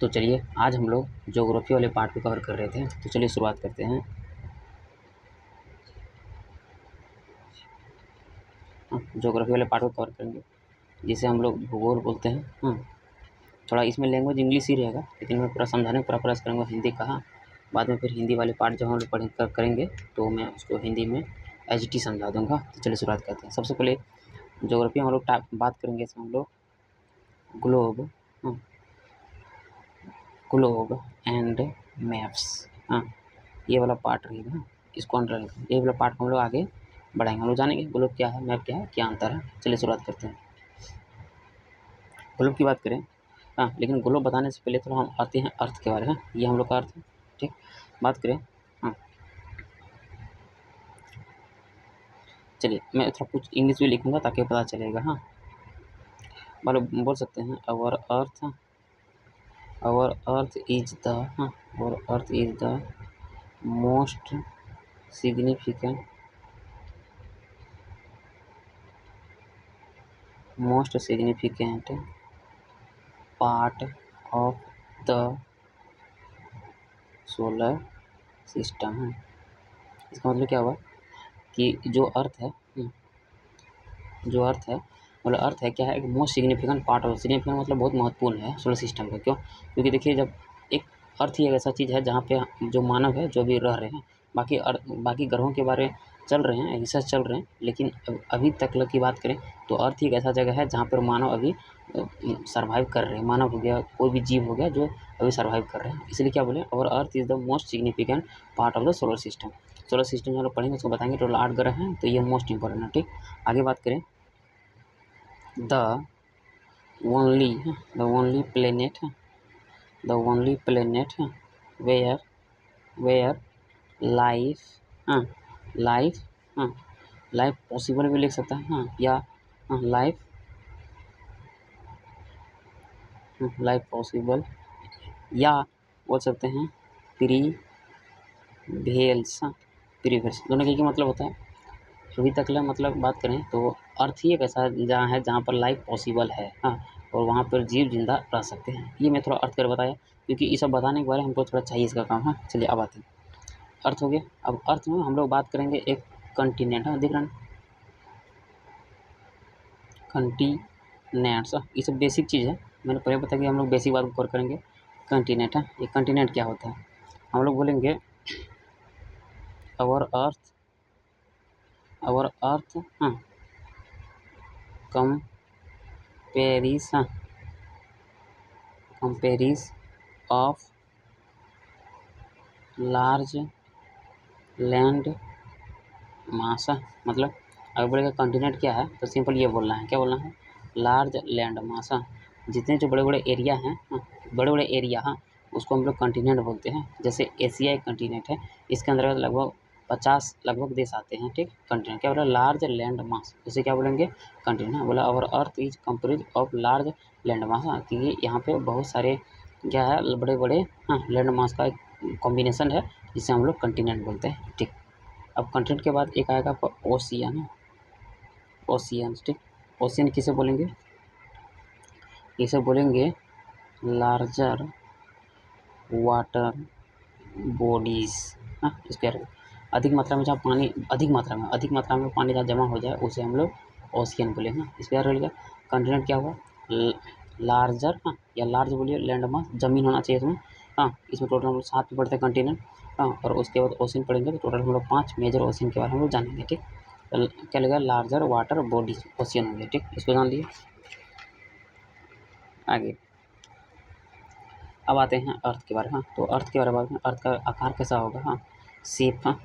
तो चलिए आज हम लोग ज्योग्राफी वाले पार्ट को कवर कर रहे थे, तो चलिए शुरुआत करते हैं। ज्योग्राफी वाले पार्ट को कवर करेंगे जिसे हम लोग भूगोल बोलते हैं। थोड़ा इसमें लैंग्वेज इंग्लिश ही रहेगा, लेकिन मैं पूरा समझाने का पूरा प्रयास करूँगा हिंदी कहाँ। बाद में फिर हिंदी वाले पार्ट जब हम लोग करेंगे तो मैं उसको हिंदी में एच समझा दूँगा। तो चलिए शुरुआत करते हैं। सबसे पहले ज्योग्राफी हम लोग बात करेंगे, इसमें हम लोग ग्लोब ग्लोब एंड मैप्स, ये वाला पार्ट रहेगा। इसको अंडर ये वाला पार्ट हम लोग आगे बढ़ाएंगे। हम लोग जानेंगे ग्लोब क्या है, मैप क्या है, क्या अंतर है। चलिए शुरुआत करते हैं। ग्लोब की बात करें, लेकिन ग्लोब बताने से पहले थोड़ा हम आते हैं अर्थ के बारे में। ये हम लोग का अर्थ है, ठीक। बात करें, चलिए मैं थोड़ा कुछ इंग्लिश भी लिखूंगा ताकि पता चलेगा। मतलब बोल सकते हैं our earth is the most significant part of the solar system है। इसका मतलब क्या हुआ कि जो अर्थ है मतलब अर्थ है क्या है, एक most significant part of, significant मतलब बहुत महत्वपूर्ण है सोलर सिस्टम का। क्यों? क्योंकि देखिए जब एक अर्थ ही एक ऐसा चीज़ है जहाँ पे जो मानव है जो भी रह रहे हैं, बाकी ग्रहों के बारे चल रहे हैं, रिसर्च चल रहे हैं, लेकिन अभी तक की बात करें तो अर्थ ही एक ऐसा जगह है जहाँ पर मानव अभी सर्वाइव कर रहे हैं। मानव हो गया, कोई भी जीव हो गया जो अभी सर्वाइव कर रहे हैं, इसलिए क्या बोले, और earth is the most significant part of the solar system. Solar system जो हम लोग पढ़ेंगे उसको बताएंगे। टोटल 8 ग्रह हैं, तो ये मोस्ट इंपॉर्टेंट है, ठीक। आगे बात करें, the only planet where life life life possible भी लिख सकता है, या लाइफ पॉसिबल, या बोल सकते हैं प्रीवेल्स दोनों के मतलब होता है। अभी तक मतलब बात करें तो अर्थ ही एक ऐसा जहाँ है जहाँ पर लाइफ पॉसिबल है, और वहाँ पर जीव जिंदा रह सकते हैं। ये मैं थोड़ा अर्थ कर बताया क्योंकि ये सब बताने के बारे में हमको थोड़ा चाहिए इसका काम। चलिए अब आते हैं, अर्थ हो गया। अब अर्थ में हम लोग बात करेंगे एक कंटिनेंट, दिख रहा है कंटिनेंट्स। ये सब बेसिक चीज़ है, मैंने पहले बताया कि हम लोग बेसिक बात को कवर करेंगे। कंटिनेंट ये कंटिनेंट क्या होता है, हम लोग बोलेंगे our earth comprises of large land mass. मतलब अगर बोलेगा कंटिनेंट क्या है तो सिंपल ये बोलना है, क्या बोलना है, लार्ज लैंड मास। जितने जो बड़े बड़े एरिया हैं, बड़े बड़े एरिया, उसको हम लोग कंटिनेंट बोलते हैं। जैसे एशिया एक कंटिनेंट है, इसके अंदर लगभग 50 देश आते हैं, ठीक। कंटिनेंट क्या बोला, लार्ज लैंड मास, इसे क्या बोलेंगे, कंटिनेंट। बोला our earth is comprises of large land mass, क्योंकि यहाँ पे बहुत सारे क्या है, बड़े बड़े लैंड मास का एक कॉम्बिनेशन है, जिसे हम लोग कंटिनेंट बोलते हैं, ठीक। अब कंटिनेंट के बाद एक आएगा आपका ओशियन, ठीक। ओशियन किसे बोलेंगे, इसे बोलेंगे लार्जर वाटर बॉडीज। इसके अधिक मात्रा में जहाँ पानी अधिक मात्रा में पानी जहाँ जमा हो जाए उसे हम लोग ओशियन बोले। इसके बाद बोलेगा कंटिनेंट क्या हुआ, लार्जर, या लार्ज बोलिए, लैंड मास, जमीन होना चाहिए इसमें। इसमें टोटल हम लोग 7 पे पढ़ते हैं कंटिनेंट, और उसके बाद ओशियन पढ़ेंगे तो टोटल हम लोग 5 मेजर ओशियन के बारे में हम लोग जानेंगे, ठीक। क्या लगेगा, लार्जर वाटर बॉडीज ओशियन हो गया, ठीक। इसको जान लिए। आगे अब आते हैं अर्थ के बारे में। तो अर्थ के बारे में, अर्थ का आकार कैसा होगा, शेप,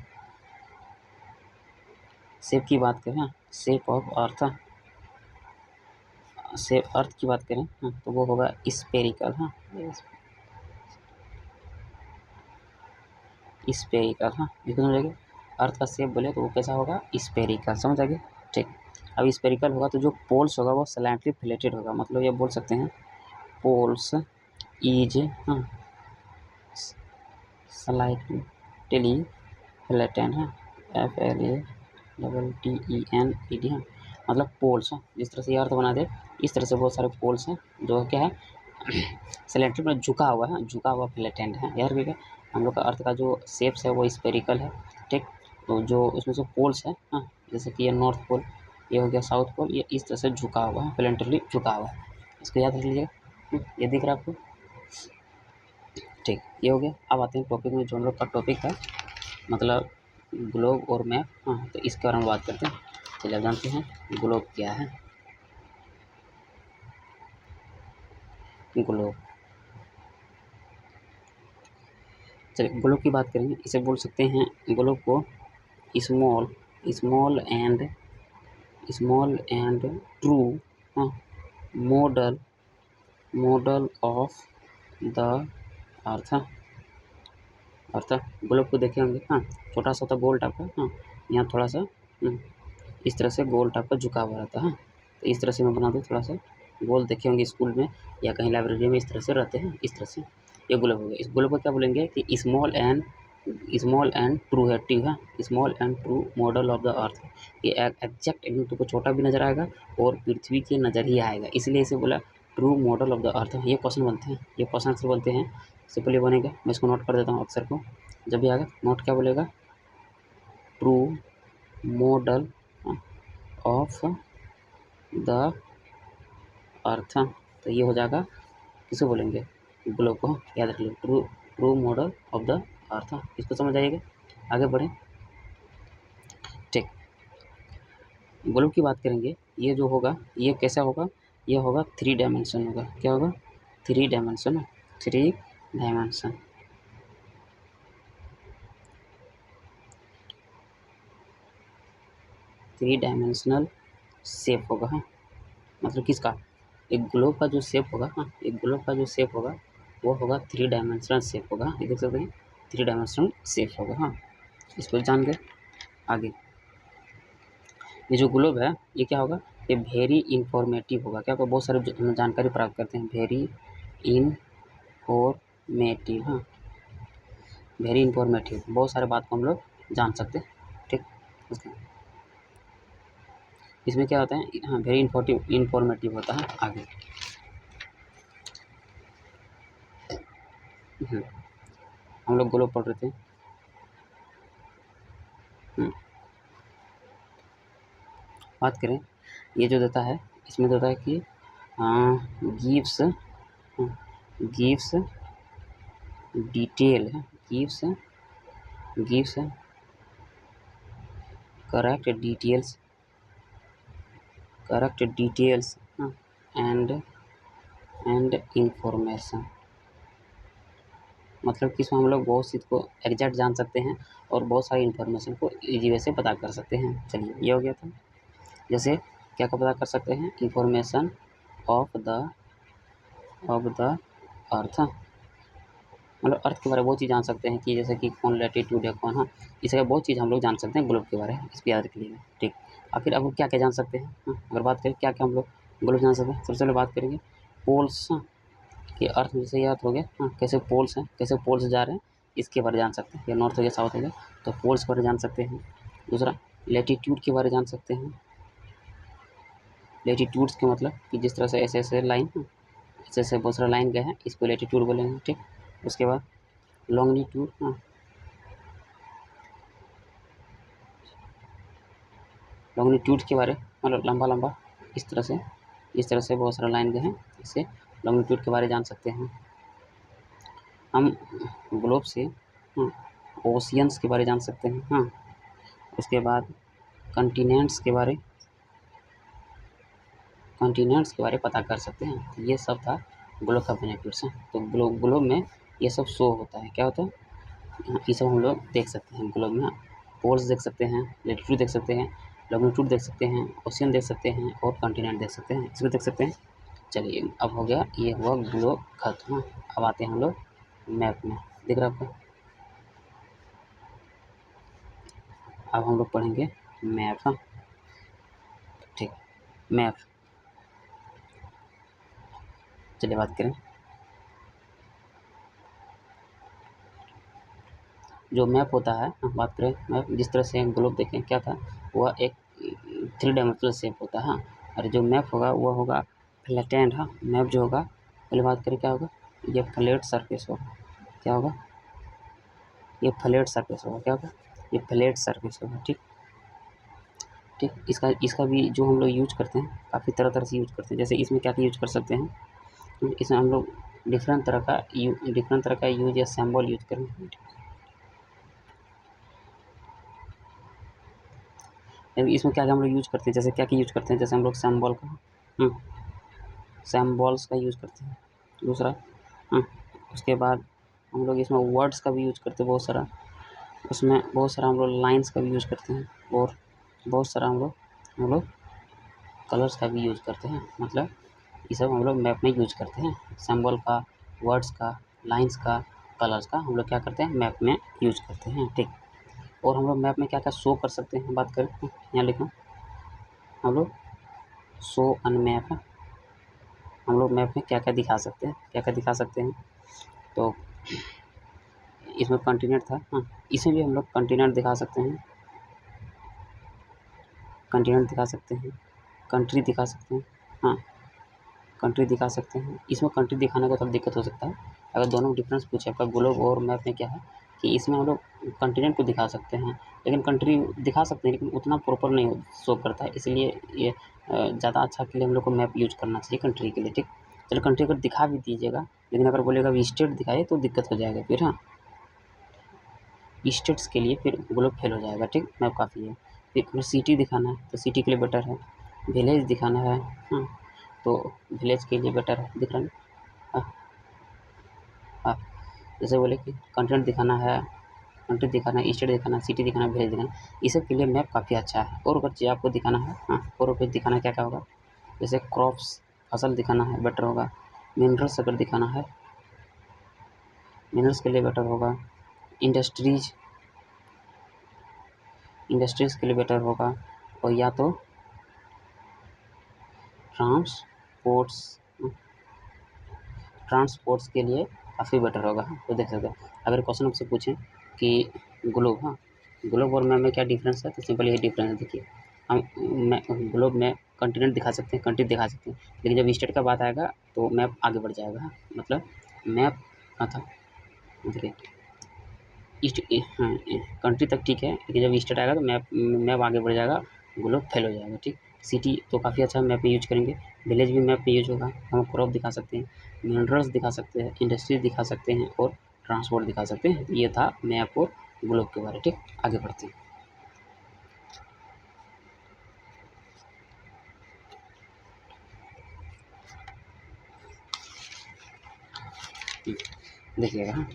शेप की बात करें, शेप ऑफ अर्थ, शेप अर्थ की बात करें, तो वो होगा स्पेरिकल, स्पेरिकल। इसको समझेंगे, अर्थ का शेप बोले तो वो कैसा होगा, स्पेरिकल, समझ आगे, ठीक। अब स्पेरिकल होगा तो जो पोल्स होगा वो स्लैंटली फ्लैटेड होगा। मतलब ये बोल सकते हैं पोल्स इज स्लाइटली फ्लैटेन है, FLATTENED, मतलब पोल्स, जिस तरह से ये अर्थ बना दे इस तरह से बहुत सारे पोल्स हैं जो क्या है सिलेंड्रिकल मतलब झुका हुआ है, झुका हुआ फ्लैटेंड है। याद रखिएगा हम लोग का अर्थ का जो शेप्स है वो स्फेरिकल है, ठीक। तो जो उसमें से पोल्स है, हाँ, जैसे कि ये नॉर्थ पोल, ये हो गया साउथ पोल, ये इस तरह से झुका हुआ है, फ्लैटेंडली झुका हुआ है। इसको याद रख लीजिएगा। ये दिख रहा है आपको, ठीक। ये हो गया। अब आते हैं टॉपिक में, जो हम लोग का टॉपिक है मतलब ग्लोब और मैप, हाँ, तो इसके बारे में बात करते हैं। चलिए आप जानते हैं ग्लोब क्या है। ग्लोब, चलिए ग्लोब की बात करेंगे। इसे बोल सकते हैं ग्लोब को small small and true model of the earth. Globe को देखे होंगे, हाँ, छोटा सा होता गोल टाइप का, हाँ, यहाँ थोड़ा सा इस तरह से गोल टाइप का झुका हुआ रहता है, हाँ। तो इस तरह से मैं बना दूँ, थोड़ा सा गोल देखे होंगे स्कूल में या कहीं लाइब्रेरी में, इस तरह से रहते हैं, इस तरह से। ये ग्लोब हो गया। इस ग्लोब को क्या बोलेंगे कि स्मॉल एंड ट्रू है, टी है, small and true model of the अर्थ। ये एग्जैक्ट एकदम तुमको छोटा भी नजर आएगा और पृथ्वी के नज़र ही आएगा, इसलिए इसे बोला ट्रू मॉडल ऑफ द अर्थ। ये क्वेश्चन बनते हैं, ये क्वेश्चन आंसर बनते हैं, सिंपल ये बनेगा। मैं इसको नोट कर देता हूँ अक्सर को, जब भी आएगा नोट क्या बोलेगा, ट्रू मॉडल ऑफ द अर्थ। तो ये हो जाएगा, किसे बोलेंगे, ग्लोब को, याद रख लो, true model of the earth. इसको समझ आइएगा, आगे बढ़ें, ठीक। ग्लोब की बात करेंगे, ये जो होगा ये कैसा होगा, ये होगा 3 डायमेंशन होगा। क्या होगा, 3 dimension, 3 dimension. Three dimensional shape होगा, हाँ, मतलब किसका, एक ग्लोब का जो शेप होगा, हाँ, एक ग्लोब का जो शेप होगा वो होगा 3 डायमेंशनल शेप होगा। ये देख सकते हैं 3 डायमेंशनल शेप होगा, हाँ। इसको जान गए। आगे ये जो ग्लोब है ये क्या होगा, ये वेरी इंफॉर्मेटिव होगा। क्या होगा, बहुत सारे हम जानकारी प्राप्त करते हैं, वेरी इंफॉर्मेटिव, हाँ, वेरी इंफॉर्मेटिव, बहुत सारे बात को हम लोग जान सकते हैं, ठीक। इसमें क्या होता है, हाँ, वेरी इंफॉर्मेटिव होता है। आगे हम लोग ग्लोब पढ़ रहे थे, बात करें, ये जो देता है इसमें देता है कि gives detail, gives correct details and information. मतलब कि इसमें हम लोग बहुत चीज़ को एग्जैक्ट जान सकते हैं और बहुत सारी इन्फॉर्मेशन को ईजी वे से पता कर सकते हैं। चलिए ये हो गया था। जैसे क्या का पता कर सकते हैं, इंफॉर्मेशन ऑफ द अर्थ, मतलब अर्थ के बारे में बहुत चीज़ जान सकते हैं कि जैसे कि कौन लैटिट्यूड है कौन, हाँ, इस तरह बहुत चीज़ हम लोग जान सकते हैं ग्लोब के बारे में, इसको याद रख लीजिए, ठीक। आखिर अब क्या क्या जान सकते हैं, हाँ, अगर बात करें क्या क्या हम लोग ग्लोब जान सकते हैं, सबसे पहले बात करेंगे पोल्स, हाँ, कि अर्थ में से याद हो गया, हाँ, कैसे पोल्स हैं, कैसे पोल्स जा रहे हैं, इसके बारे में जान सकते हैं, या नॉर्थ हो गया साउथ हो गया, तो पोल्स के बारे में जान सकते हैं। दूसरा लैटिट्यूड के बारे में जान सकते हैं। लैटिट्यूड्स के मतलब कि जिस तरह से ऐसे ऐसे लाइन, ऐसे ऐसे बहुत सारा लाइन गए हैं, इसको लैटिट्यूड बोलेंगे, ठीक। उसके बाद लॉन्गिट्यूड, हाँ, लॉन्गिट्यूड के बारे मतलब लंबा लंबा इस तरह से बहुत सारा लाइन गए हैं, इससे लॉन्गिट्यूड के बारे में जान सकते हैं हम। ग्लोब से ओशियंस के बारे में जान सकते हैं, हाँ। उसके बाद कॉन्टिनेंट्स के बारे पता कर सकते हैं। तो ये सब था ग्लोब का बेनिफिट्स है। तो ग्लोब में ये सब शो होता है, क्या होता है, ये सब हम लोग देख सकते हैं ग्लोब में। पोल्स देख सकते हैं, लैटिट्यूड देख सकते हैं, लॉन्गिट्यूड देख सकते हैं, ओशियन देख सकते हैं और कॉन्टिनेंट देख सकते हैं, इसको देख सकते हैं। चलिए अब हो गया, ये हुआ ग्लोब खत्म। अब आते हैं हम लोग मैप में, दिख रहा है आपको। अब हम लोग पढ़ेंगे मैप, हाँ, ठीक। मैप, चलिए बात करें, जो मैप होता है, बात करें मैप, जिस तरह से हम ग्लोब देखें क्या था, वह एक 3 डायमेंशनल शेप होता है, हाँ। और जो मैप होगा वह होगा फ्लैटेंड, हाँ। मैप जो होगा, पहले बात करें क्या होगा, ये फ्लैट सरफेस होगा, क्या होगा, ये फ्लैट सरफेस होगा, क्या होगा, ये फ्लैट सरफेस होगा। ठीक ठीक, इसका भी जो हम लोग यूज करते हैं काफ़ी तरह से यूज करते हैं। जैसे इसमें क्या यूज कर सकते हैं, इसमें हम लोग डिफरेंट तरह का यूज या सिंबल यूज करेंगे। इसमें क्या हम लोग यूज करते हैं, जैसे क्या यूज करते हैं, जैसे हम लोग सिंबल का सिंबल्स का यूज करते हैं। दूसरा उसके बाद हम लोग इसमें वर्ड्स का भी यूज करते हैं बहुत सारा, उसमें बहुत सारा हम लोग लाइन्स का भी यूज करते हैं, और बहुत सारा हम लोग कलर्स का भी यूज करते हैं। मतलब ये सब हम लोग मैप में यूज करते हैं। सिंबल का, वर्ड्स का, लाइन्स का, कलर्स का हम लोग क्या करते हैं, मैप में यूज करते हैं। ठीक, और हम लोग मैप में क्या क्या शो कर सकते हैं, बात करें यहाँ लिखा, हम लोग शो ऑन मैप, हम लोग मैप में क्या क्या दिखा सकते हैं, तो इसमें कंटिनेंट था, इसमें भी हम लोग कंटिनेंट दिखा सकते हैं, कंटिनेंट दिखा सकते हैं, कंट्री दिखा सकते हैं, कंट्री दिखा सकते हैं। इसमें कंट्री दिखाने का थोड़ा दिक्कत हो सकता है, अगर दोनों डिफरेंस पूछे आपका ग्लोब और मैप में क्या है कि इसमें हम लोग कंटिनेंट को दिखा सकते हैं, लेकिन कंट्री दिखा सकते हैं, लेकिन उतना प्रॉपर नहीं शो करता है, इसलिए ये ज़्यादा अच्छा के लिए हम लोग को मैप यूज करना चाहिए कंट्री के लिए। ठीक, चलो कंट्री अगर दिखा भी दीजिएगा, लेकिन अगर बोलेगा अभी स्टेट दिखाइए तो दिक्कत हो जाएगा फिर, स्टेट्स के लिए फिर ग्लोब फेल हो जाएगा। ठीक, मैप काफ़ी है। फिर अगर सिटी दिखाना है तो सिटी के लिए बेटर है, विलेज दिखाना है तो विलेज के लिए बेटर है, दिख रहा है ना। जैसे बोले कि कंटेंट दिखाना है, कंट्री दिखाना है, स्टेट दिखाना है, सिटी दिखाना है, विलेज दिखाना है, इस सब के लिए मैप काफ़ी अच्छा है। और अगर चीज़ आपको दिखाना है, और कुछ दिखाना क्या क्या होगा, जैसे क्रॉप्स, फसल दिखाना है, बेटर होगा। मिनरल्स अगर दिखाना है, मिनरल्स के लिए बेटर होगा। इंडस्ट्रीज़ के लिए बेटर होगा, और या तो ट्रांसपोर्ट्स के लिए काफ़ी बेटर होगा। तो देख सकते हैं, अगर क्वेश्चन आपसे पूछें कि ग्लोब ग्लोब और मैप में क्या डिफरेंस है, तो सिंपल यही डिफरेंस है। देखिए, हम ग्लोब में कंटिनेंट दिखा सकते हैं, कंट्री दिखा सकते हैं, लेकिन जब स्टेट का बात आएगा तो मैप आगे बढ़ जाएगा। मतलब मैप था, देखिए ईस्ट, कंट्री तक ठीक है, लेकिन जब स्टेट आएगा तो मैप आगे बढ़ जाएगा, ग्लोब फेल हो जाएगा। ठीक, सिटी तो काफ़ी अच्छा मैप में यूज करेंगे, विलेज भी मैप में यूज होगा, हम क्रॉप दिखा सकते हैं, मिनरल्स दिखा सकते हैं, इंडस्ट्रीज दिखा सकते हैं, और ट्रांसपोर्ट दिखा सकते हैं। ये था मैप और ग्लोब के बारे। ठीक, आगे बढ़ते हैं। देखिएगा,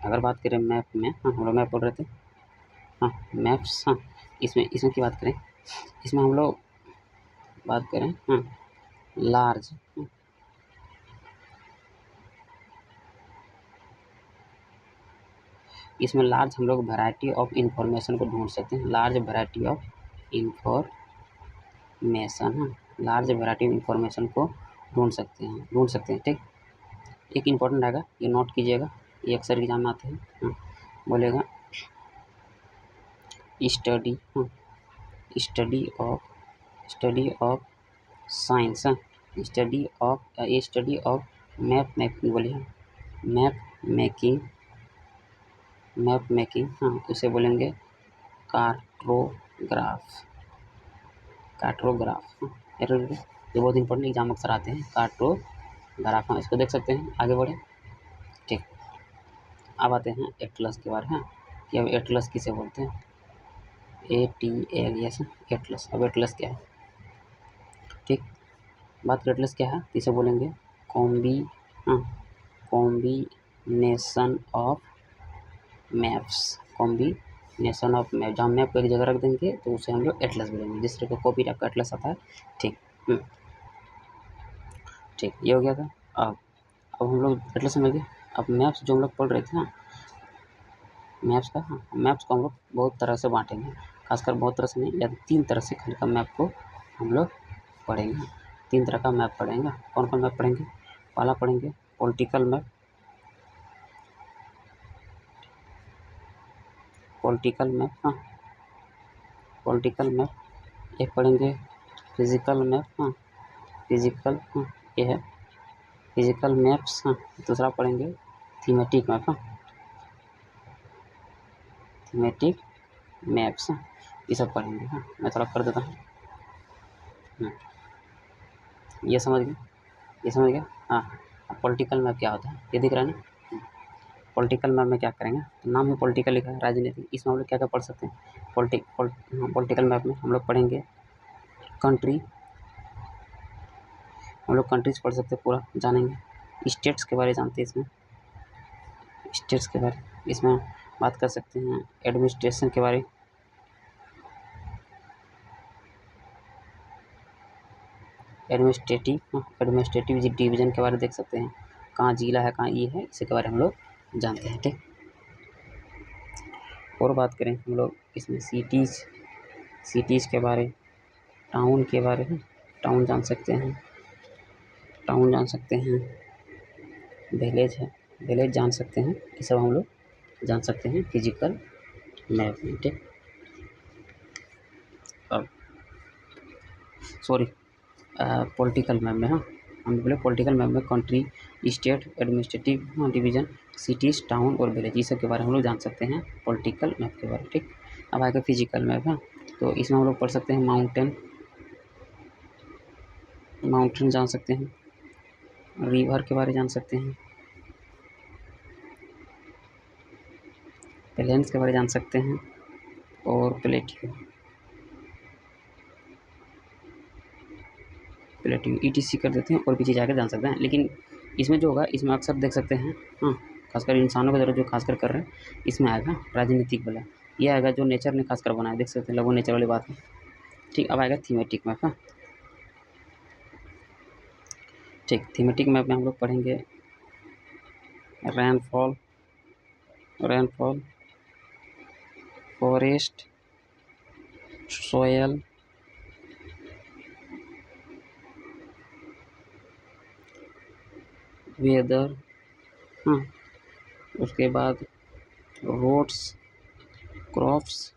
अगर बात करें मैप में, हम लोग मैप पढ़ रहे थे, मैप्स, इसमें की बात करें, इसमें हम लोग बात करें लार्ज, इसमें लार्ज हम लोग वैरायटी ऑफ इंफॉर्मेशन को ढूंढ सकते हैं, large variety of information, large variety of information को ढूंढ सकते हैं। ठीक, एक इम्पोर्टेंट आएगा, ये नोट कीजिएगा, ये अक्सर एग्जाम में आते हैं, बोलेगा study study of science, study of map making, बोलिए मैप मेकिंग, उसे बोलेंगे कार्टोग्राफ। ये बहुत इंपॉर्टेंट एग्जाम अक्सर आते हैं, कार्टोग्राफ, इसको देख सकते हैं। आगे बढ़े, ठीक, अब आते हैं एटलस के बारे में, कि अब एटलस किसे बोलते हैं, ATLS, एटलस। अब एटलस क्या है, ठीक, बात करें एटलस क्या है, तो इसे बोलेंगे combination of maps, combination of map. जहाँ मैप को एक जगह रख देंगे तो उसे हम लोग एटलस बोलेंगे, जिस तरह का कॉपी टाइप का एटलस आता है। ठीक, ठीक, ये हो गया था। अब हम लोग एटलस समझ गए। अब मैप्स जो हम लोग पढ़ रहे थे ना, मैप्स को हम लोग बहुत तरह से बांटेंगे, खासकर बहुत तरह से नहीं, या 3 तरह से खाली का मैप को हम लोग पढ़ेंगे। 3 तरह का मैप पढ़ेंगे। कौन कौन मैप पढ़ेंगे, पहला पढ़ेंगे पॉलिटिकल मैप, पॉलिटिकल मैप, एक पढ़ेंगे फिजिकल मैप, फिजिकल, ये है फिजिकल मैप्स, हाँ दूसरा पढ़ेंगे थीमेटिक मैप, हाँ थीमेटिक मैप्स, हाँ ये सब पढ़ेंगे। हाँ मैं थोड़ा कर देता हूँ। ये समझ गए, ये समझ गया। हाँ अब पॉलिटिकल मैप क्या होता है ये दिख रहा है ना। पॉलिटिकल मैप में क्या करेंगे, तो नाम है पॉलिटिकल लिखा है, राजनीति। इसमें हम लोग क्या क्या पढ़ सकते हैं, पॉलिटिकल मैप में हम लोग पढ़ेंगे कंट्री, हम लोग कंट्रीज पढ़ सकते हैं, पूरा जानेंगे। स्टेट्स के बारे जानते हैं इसमें, स्टेट्स के बारे इसमें बात कर सकते हैं। एडमिनिस्ट्रेशन के बारे, एडमिनिस्ट्रेटिव डिवीज़न के बारे में देख सकते हैं, कहाँ जिला है कहाँ ये है, इसी के बारे में हम लोग जानते हैं। ठीक, और बात करें हम लोग इसमें सिटीज़ के बारे, टाउन के बारे में, टाउन जान सकते हैं, टाउन जान सकते हैं, विलेज है, विलेज जान सकते हैं, ये सब हम लोग जान सकते हैं फिजिकल मैप में। ठीक, अब सॉरी पॉलिटिकल मैप में, हाँ हम बोले पॉलिटिकल मैप में country, state, administrative division, cities, town और विलेज, ये सब के बारे में हम लोग जान सकते हैं पॉलिटिकल मैप के बारे में। ठीक, अब आएगा फिजिकल मैप, हाँ तो इसमें हम लोग पढ़ सकते हैं माउंटेन जान सकते हैं, रिवर के बारे में जान सकते हैं, प्लेन्स के बारे में जान सकते हैं, और प्लेट्यू ETC कर देते हैं, और भी चीज़ आगे जान सकते हैं। लेकिन इसमें जो होगा, इसमें अक्सर देख सकते हैं, हाँ खासकर इंसानों की ज़रूरत जो खासकर कर रहे हैं, इसमें आएगा राजनीतिक वाला, ये आएगा जो नेचर ने खासकर बनाया, देख सकते हैं लगभग नेचर वाली बात है। ठीक, अब आएगा थीमेटिक मैप, हाँ ठीक, थीमेटिक मैप में हम लोग पढ़ेंगे रेनफॉल, फॉरेस्ट, सोयल, वेदर, हाँ उसके बाद रोड्स, क्रॉप्स,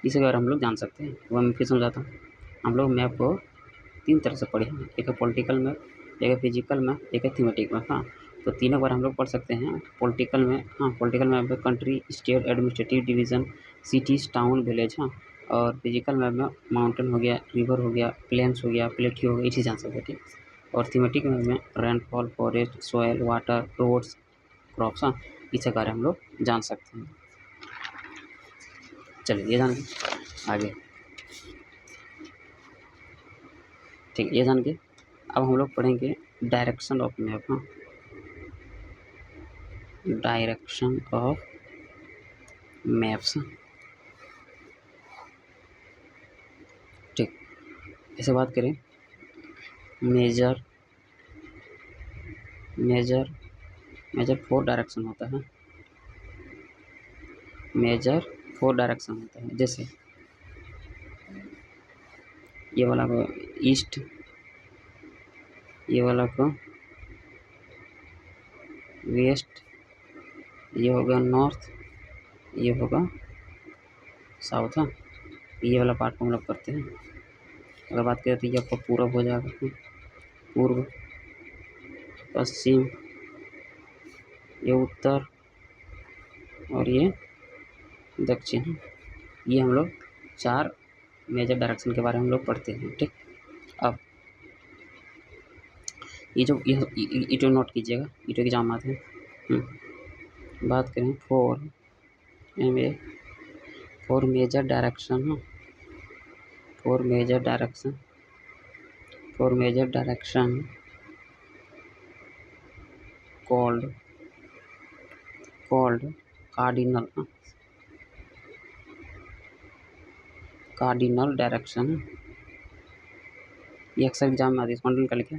इसी बारे हम लोग जान सकते हैं। वो मैं फिर समझाता हूँ। हम लोग मैप को 3 तरह से पढ़े हैं, एक है पॉलिटिकल मैप, एक है फिजिकल मैप, एक है थीमेटिक मैप। हाँ तो तीनों बार हम लोग पढ़ सकते हैं। पॉलिटिकल में, हाँ पॉलिटिकल मैप में country, state, administrative division, cities, town, village, हाँ और फिजिकल मैप में माउंटेन हो गया, रिवर हो गया, प्लेन्स हो गया, प्लेट्यू हो गया, ये चीज़ जान सकते हैं। ठीक, और थीमेटिक मैप में rainfall, forest, soil, water, roads, crops, हाँ इसके बारे हम लोग जान सकते हैं। चलिए ये जान के आगे, ठीक ये जान के अब हम लोग पढ़ेंगे डायरेक्शन ऑफ मैप, हाँ डायरेक्शन ऑफ मैप्स। ठीक, ऐसे बात करें मेजर 4 डायरेक्शन होता है, मेजर 4 डायरेक्शन होता है। जैसे ये वाला को ईस्ट, ये वाला को वेस्ट, ये होगा नॉर्थ, ये होगा साउथ, हाँ ये वाला पार्ट को हम लोग करते हैं। अगर बात करें तो ये आपका पूरब हो जाएगा, पूर्व, पश्चिम, ये उत्तर और ये दक्षिण, ये हम लोग 4 मेजर डायरेक्शन के बारे में हम लोग पढ़ते हैं। ठीक, अब ये जो ये नोट कीजिएगा, ये जो एग्जाम आते हैं। बात करें four major direction, four major direction called cardinal direction, ये अक्सर एग्जाम में आती है, स्पॉन्टेनियस का लिखे।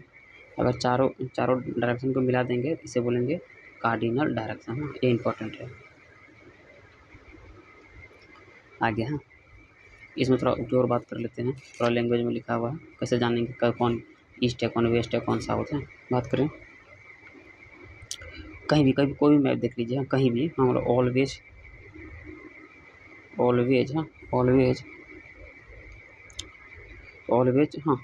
अगर चारों डायरेक्शन को मिला देंगे इसे बोलेंगे कार्डिनल डायरेक्शन, हाँ ये इंपॉर्टेंट है। आगे हाँ इसमें थोड़ा और बात कर लेते हैं, थोड़ा लैंग्वेज में लिखा हुआ है, कैसे जानेंगे कौन ईस्ट है, कौन वेस्ट है, कौन साउथ है। बात करें कहीं भी कोई भी मैप देख लीजिए, कहीं भी हम लोग ऑलवेज, हाँ ऑलवेज ऑलवेज, हाँ,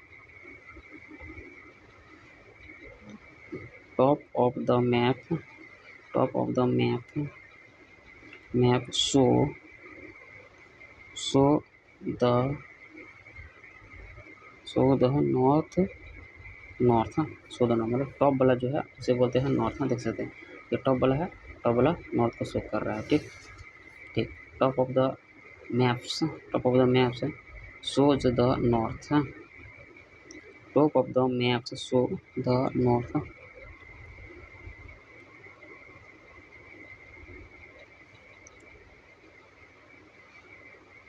top of the map, top of the map, map show the north, north, हाँ, शो द नॉर्थ मतलब टॉप वाला जो है उसे बोलते हैं नॉर्थ। हाँ, देख सकते हैं ये टॉप वाला है, टॉप वाला नॉर्थ को शो कर रहा है। ठीक ठीक, top of the maps, top of the maps shows the north, top of the maps show the north.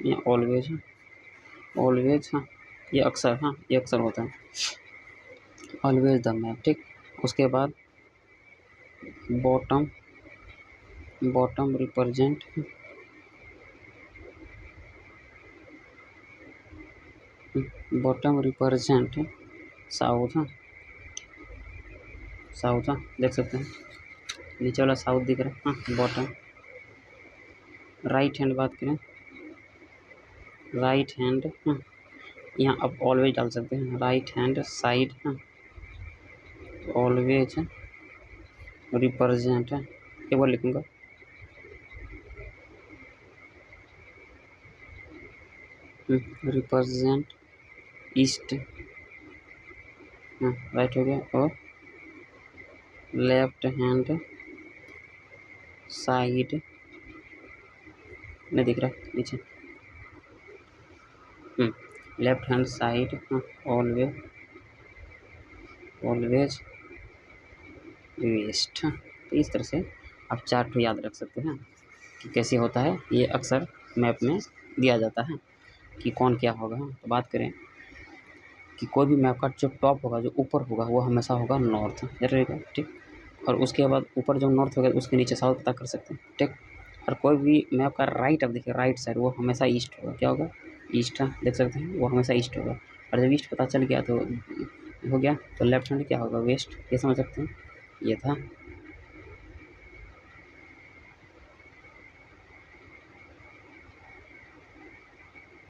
ये ऑलवेज, ऑलवेज, हाँ, ये अक्सर, हाँ, ये अक्सर होता है, ऑलवेज द मैप। ठीक, उसके बाद bottom, bottom represent, bottom represent south, south, देख सकते हैं नीचे वाला साउथ दिख रहा है। हाँ, बॉटम। राइट हैंड बात करें, राइट हैंड, हाँ, यहाँ आप ऑलवेज डाल सकते हैं, राइट हैंड साइड, हाँ, ऑलवेज रिप्रेजेंट है, एक बार लिखूँगा, रिप्रेजेंट ईस्ट, हाँ, राइट हो गया, और लेफ्ट हैंड साइड नहीं दिख रहा नीचे, लेफ्ट हैंड साइड, हाँ, ऑलवेज, ऑलवेज वेस्ट। तो इस तरह से आप चार्ट याद रख सकते हैं कि कैसे होता है, ये अक्सर मैप में दिया जाता है कि कौन क्या होगा। तो बात करें कि कोई भी मैप का जो टॉप होगा, जो ऊपर होगा, वो हमेशा होगा नॉर्थ रहेगा। ठीक, और उसके बाद ऊपर जो नॉर्थ होगा उसके नीचे साउथ पता कर सकते हैं। ठीक, और कोई भी मैप का राइट, अब देखिए राइट साइड वो हमेशा ईस्ट होगा, क्या होगा, ईस्ट, देख सकते हैं वो हमेशा ईस्ट होगा। और जब ईस्ट पता चल गया तो हो गया, तो लेफ्ट हैंड क्या होगा, वेस्ट, ये समझ सकते हैं। ये था